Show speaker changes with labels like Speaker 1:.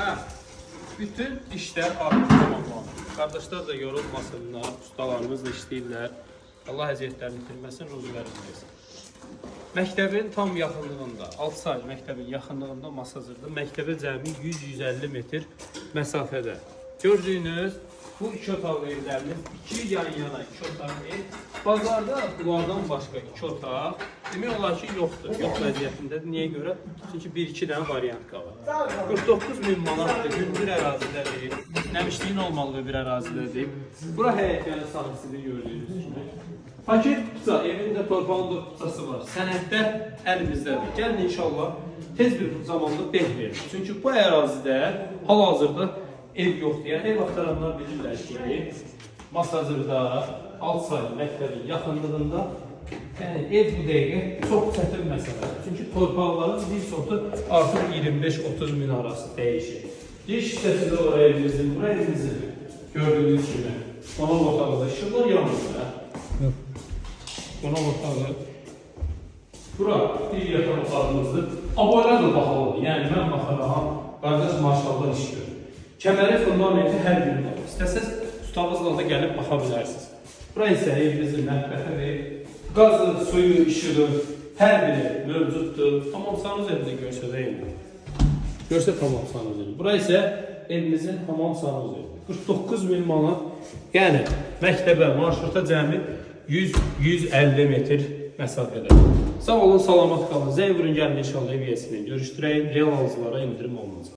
Speaker 1: Hə, bütün işlər artıq tamamlanır. Qardaşlar da yorulmasınlar, ustalarımız da işləyirlər. Allah əziyyətlərini itirməsin, ruzilərini versin. Məktəbin tam yaxınlığında, 6 saylı məktəbin yaxınlığında masa hazırdır. Məktəbə cəmi 100-150 metr məsafədə. Gördüyünüz bu 2 otaqlı evlərimiz 2 yan-yana 2 otaqlı ev. Bazarda bunlardan başqa 2 otaq demək olar ki yoxdur. Yox vəziyyətindədir. Niyə görə? Çünki 1-2 dənə variant qalır. 49.000 manatdır. Hündür ərazidədir. Nəmişliyin olmalığı bir ərazidədir. Bura həyətyanı sahəsidir gördüyünüz kimi. Paket evin də torpağın da var. Sənədlər əlimizdədir. Gəlin inşallah tez bir zamanda beh verir. Çünki bu ərazidə hal-hazırda ev yoxdur. Yəni ev axtaranlar bilirlər ki, Masazırda, 6 saylı məktəbin yaxınlığında ev bu dəqiqə çox çətin məsələdir. Çünki torpaqların bir çoxu artıq 25-30 min arası dəyişir. Giriş hissəsi də var evimizin, bura evimizin gördüyünüz kimi. Qonaq otağında işıqlar yanmır. Qonaq otağı. Bura bir yatan otağımızdır. Aboylar da baxalıdır. Yəni mən baxaram, qardaş maşallah iş görür. Kəməri fundamenti hər gün var. İstəsəz ustamızla da gəlib baxa bilərsiniz. Bura isə evimizin mətbəxidir. Qazı, suyu, işığı hər biri mövcuddur. Hamamsanız evində görsədəyim. Görsə tamamsanız evi. Bura isə evimizin hamamsanız evi. 49.000 manat. Yəni məktəbə, marşruta cəmi 100-150 metr məsafədə. Sağ olun, salamat qalın. Zəng vurun, gəlin inşallah ev yəsini görüşdürəyim. Real alıcılara indirim olunacaq.